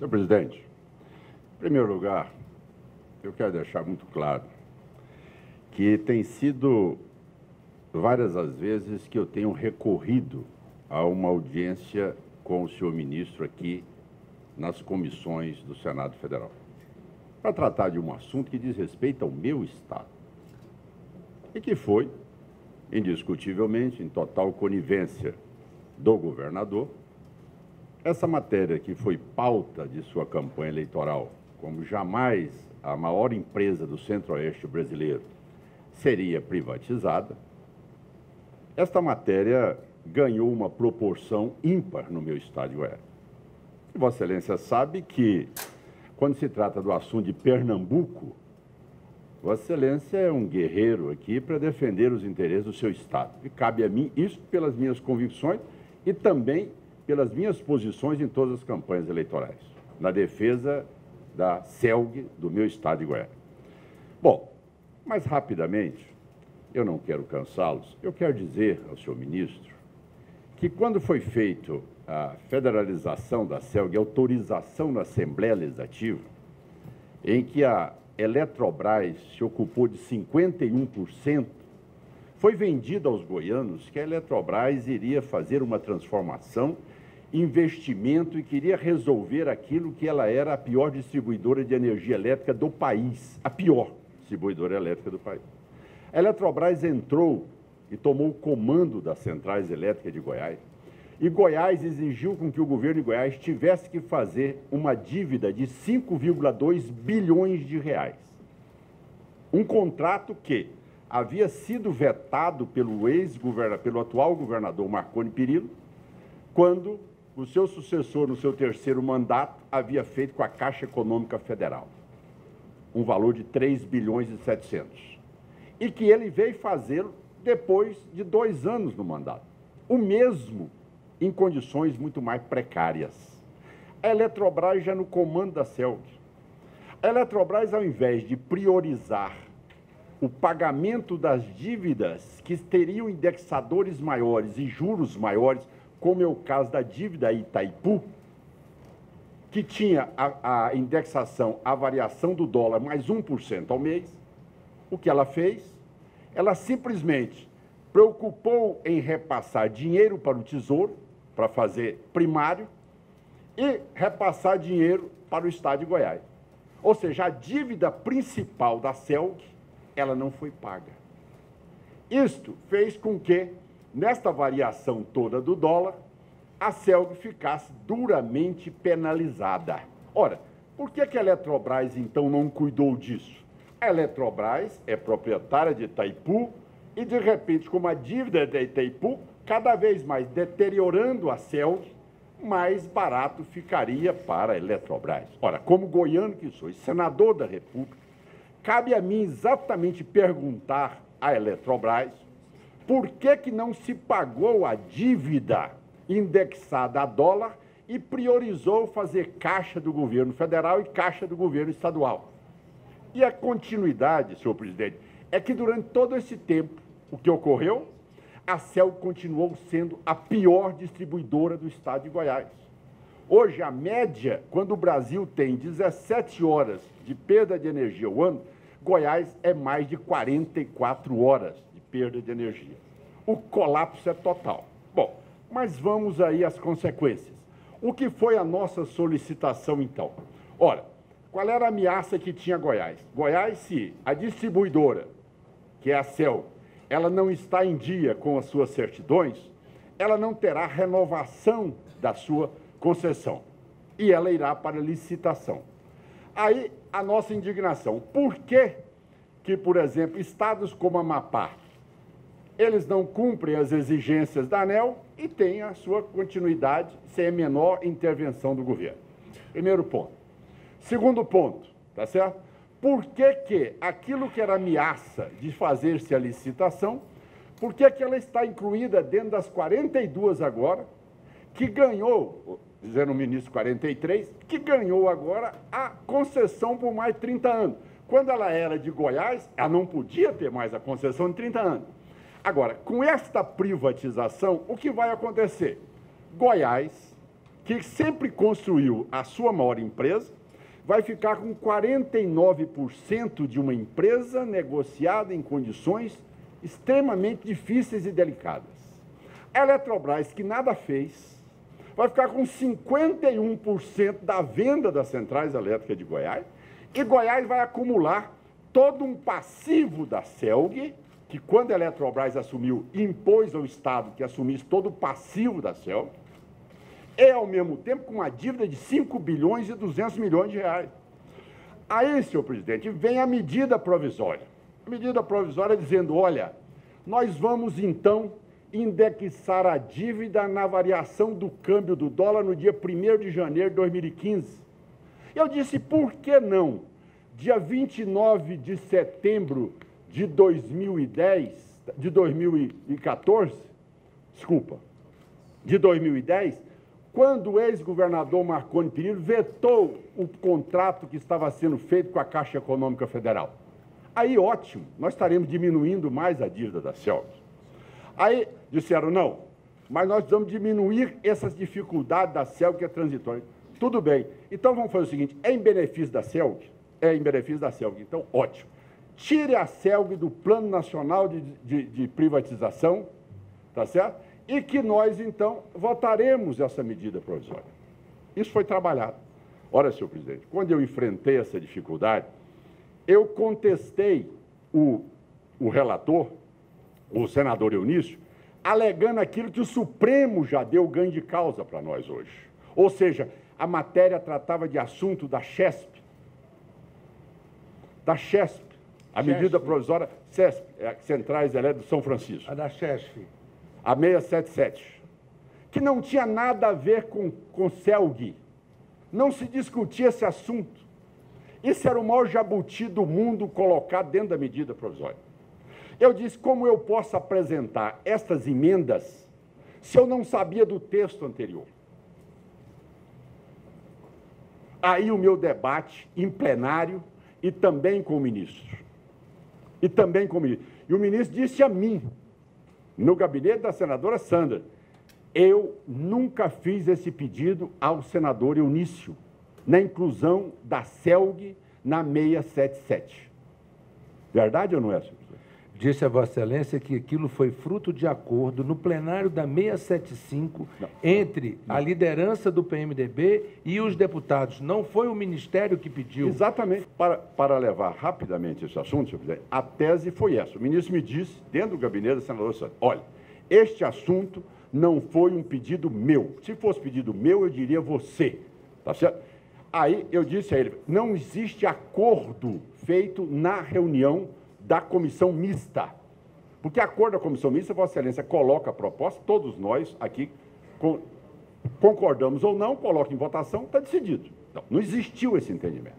Senhor presidente, em primeiro lugar, eu quero deixar muito claro que tem sido várias as vezes que eu tenho recorrido a uma audiência com o senhor ministro aqui nas comissões do Senado Federal, para tratar de um assunto que diz respeito ao meu Estado e que foi, indiscutivelmente, em total conivência do governador, essa matéria que foi pauta de sua campanha eleitoral, como jamais a maior empresa do Centro-Oeste brasileiro seria privatizada, esta matéria ganhou uma proporção ímpar no meu estado de Goiás. E Vossa Excelência sabe que, quando se trata do assunto de Pernambuco, Vossa Excelência é um guerreiro aqui para defender os interesses do seu estado. E cabe a mim, isso pelas minhas convicções e também pelas minhas posições em todas as campanhas eleitorais, na defesa da CELG do meu estado de Goiás. Bom, mais rapidamente, eu não quero cansá-los, eu quero dizer ao senhor ministro que quando foi feito a federalização da CELG, a autorização na Assembleia Legislativa, em que a Eletrobras se ocupou de 51%, foi vendido aos goianos que a Eletrobras iria fazer uma transformação, investimento e queria resolver aquilo que ela era a pior distribuidora de energia elétrica do país, a pior distribuidora elétrica do país. A Eletrobras entrou e tomou o comando das centrais elétricas de Goiás, e Goiás exigiu com que o governo de Goiás tivesse que fazer uma dívida de 5,2 bilhões de reais. Um contrato que havia sido vetado pelo atual governador Marconi Perillo, quando o seu sucessor, no seu terceiro mandato, havia feito com a Caixa Econômica Federal, um valor de 3 bilhões e 700. E que ele veio fazê-lo depois de 2 anos no mandato. O mesmo em condições muito mais precárias. A Eletrobras já no comando da CELG. A Eletrobras, ao invés de priorizar o pagamento das dívidas que teriam indexadores maiores e juros maiores, como é o caso da dívida Itaipu, que tinha a indexação, a variação do dólar mais 1% ao mês, o que ela fez? Ela simplesmente preocupou em repassar dinheiro para o Tesouro, para fazer primário, e repassar dinheiro para o Estado de Goiás. Ou seja, a dívida principal da CELG, ela não foi paga. Isto fez com que, nesta variação toda do dólar, a CELG ficasse duramente penalizada. Ora, por que a Eletrobras, então, não cuidou disso? A Eletrobras é proprietária de Itaipu e, de repente, como a dívida de Itaipu, cada vez mais deteriorando a CELG, mais barato ficaria para a Eletrobras. Ora, como goiano que sou e senador da República, cabe a mim exatamente perguntar à Eletrobras por que não se pagou a dívida indexada a dólar e priorizou fazer caixa do governo federal e caixa do governo estadual. E a continuidade, senhor presidente, é que durante todo esse tempo, o que ocorreu? A CELG continuou sendo a pior distribuidora do estado de Goiás. Hoje, a média, quando o Brasil tem 17 horas de perda de energia ao ano, Goiás é mais de 44 horas de perda de energia. O colapso é total. Bom, mas vamos aí às consequências. O que foi a nossa solicitação, então? Ora, qual era a ameaça que tinha Goiás? Goiás, se a distribuidora, que é a CELG, ela não está em dia com as suas certidões, ela não terá renovação da sua concessão e ela irá para licitação. Aí, a nossa indignação. Por que, por exemplo, estados como Amapá, eles não cumprem as exigências da ANEEL e têm a sua continuidade sem a menor intervenção do governo? Primeiro ponto. Segundo ponto, tá certo? Por que aquilo que era ameaça de fazer-se a licitação, por que ela está incluída dentro das 42 agora, que ganhou, dizendo o ministro 43, que ganhou agora a concessão por mais de 30 anos. Quando ela era de Goiás, ela não podia ter mais a concessão de 30 anos. Agora, com esta privatização, o que vai acontecer? Goiás que sempre construiu a sua maior empresa, vai ficar com 49% de uma empresa negociada em condições extremamente difíceis e delicadas. A Eletrobras, que nada fez, vai ficar com 51% da venda das centrais elétricas de Goiás, e Goiás vai acumular todo um passivo da CELG, que quando a Eletrobras assumiu, impôs ao Estado que assumisse todo o passivo da CELG, e, ao mesmo tempo, com uma dívida de 5 bilhões e 200 milhões de reais. Aí, senhor presidente, vem a medida provisória. A medida provisória dizendo, olha, nós vamos, então, indexar a dívida na variação do câmbio do dólar no dia 1º de janeiro de 2015. Eu disse, por que não? Dia 29 de setembro de 2010, quando o ex-governador Marconi Perillo vetou o contrato que estava sendo feito com a Caixa Econômica Federal. Aí, ótimo, nós estaremos diminuindo mais a dívida da CELG. Aí disseram, não, mas nós vamos diminuir essas dificuldades da CELG, que é transitória. Tudo bem, então vamos fazer o seguinte, é em benefício da CELG? É em benefício da CELG, então ótimo. Tire a CELG do Plano Nacional de Privatização, tá certo? E que nós, então, votaremos essa medida provisória. Isso foi trabalhado. Ora, senhor presidente, quando eu enfrentei essa dificuldade, eu contestei o relator, o senador Eunício, alegando aquilo que o Supremo já deu ganho de causa para nós hoje. Ou seja, a matéria tratava de assunto da CHESP. Da CHESP. A medida provisória CESP, Centrais Elétricas de São Francisco. A da CHESP. A 677, que não tinha nada a ver com CELG. Não se discutia esse assunto. Isso era o maior jabuti do mundo colocado dentro da medida provisória. Eu disse, como eu posso apresentar estas emendas se eu não sabia do texto anterior? Aí o meu debate em plenário e também com o ministro. E o ministro disse a mim, no gabinete da senadora Sandra, eu nunca fiz esse pedido ao senador Eunício, na inclusão da CELG na 677. Verdade ou não é, senhor presidente? Disse a Vossa Excelência que aquilo foi fruto de acordo no plenário da 675 entre a liderança do PMDB e os deputados. Não foi o Ministério que pediu. Exatamente. Para levar rapidamente esse assunto, senhor presidente, a tese foi essa. O ministro me disse, dentro do gabinete da senadora Sandra, olha, este assunto não foi um pedido meu. Se fosse pedido meu, eu diria você. Tá certo? Aí eu disse a ele, não existe acordo feito na reunião da comissão mista. Porque acordo da comissão mista, Vossa Excelência coloca a proposta, todos nós aqui concordamos ou não, coloca em votação, está decidido. Não existiu esse entendimento.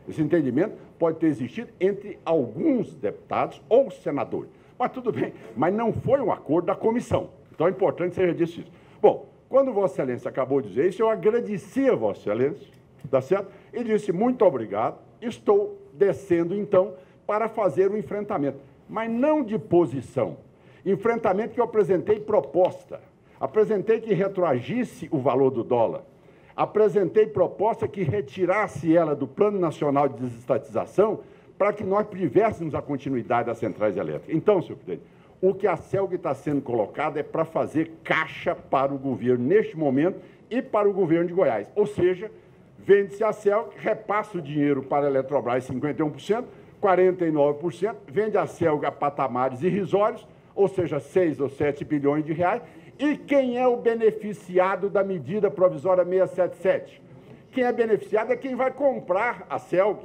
Esse entendimento pode ter existido entre alguns deputados ou senadores. Mas tudo bem, mas não foi um acordo da comissão. Então é importante que seja dito isso. Bom, quando Vossa Excelência acabou de dizer isso, eu agradeci a Vossa Excelência, tá certo? E disse, muito obrigado, estou descendo então para fazer o enfrentamento, mas não de posição. Enfrentamento que eu apresentei proposta. Apresentei que retroagisse o valor do dólar. Apresentei proposta que retirasse ela do Plano Nacional de Desestatização para que nós tivéssemos a continuidade das centrais elétricas. Então, senhor presidente, o que a CELG está sendo colocada é para fazer caixa para o governo neste momento e para o governo de Goiás. Ou seja, vende-se a CELG, repassa o dinheiro para a Eletrobras 51%, 49%, vende a CELG a patamares irrisórios, ou seja, 6 ou 7 bilhões de reais. E quem é o beneficiado da medida provisória 677? Quem é beneficiado é quem vai comprar a CELG.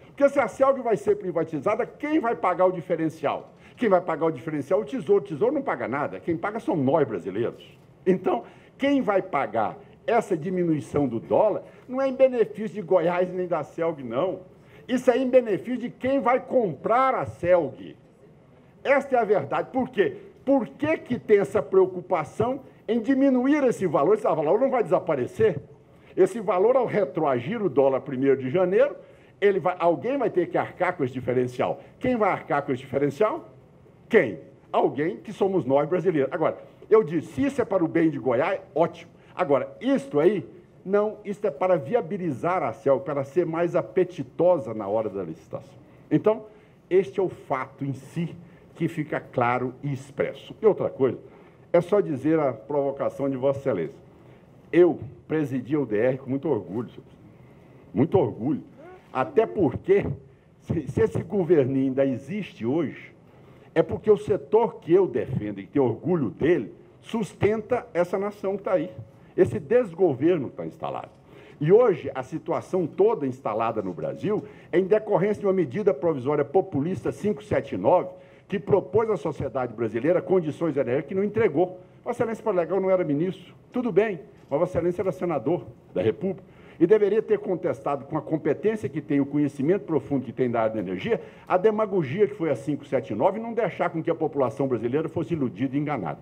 Porque se a CELG vai ser privatizada, quem vai pagar o diferencial? Quem vai pagar o diferencial é o Tesouro. O Tesouro não paga nada, quem paga são nós brasileiros. Então, quem vai pagar essa diminuição do dólar não é em benefício de Goiás nem da CELG, não. Isso é em benefício de quem vai comprar a CELG. Esta é a verdade. Por quê? Por que tem essa preocupação em diminuir esse valor? Esse valor não vai desaparecer. Esse valor, ao retroagir o dólar 1º de janeiro, alguém vai ter que arcar com esse diferencial. Quem vai arcar com esse diferencial? Quem? Alguém que somos nós brasileiros. Agora, eu disse, se isso é para o bem de Goiás, ótimo. Agora, isto aí, não, isso é para viabilizar a CELG, para ser mais apetitosa na hora da licitação. Então, este é o fato em si que fica claro e expresso. E outra coisa, é só dizer a provocação de Vossa Excelência. Eu presidi o DR com muito orgulho, senhor presidente. Muito orgulho. Até porque, se esse governo ainda existe hoje, é porque o setor que eu defendo e que tenho orgulho dele, sustenta essa nação que está aí. Esse desgoverno está instalado. E hoje, a situação toda instalada no Brasil é em decorrência de uma medida provisória populista 579, que propôs à sociedade brasileira condições energéticas que não entregou. Vossa Excelência, para legal, não era ministro. Tudo bem, mas Vossa Excelência era senador da República e deveria ter contestado, com a competência que tem, o conhecimento profundo que tem da área da energia, a demagogia que foi a 579 e não deixar com que a população brasileira fosse iludida e enganada.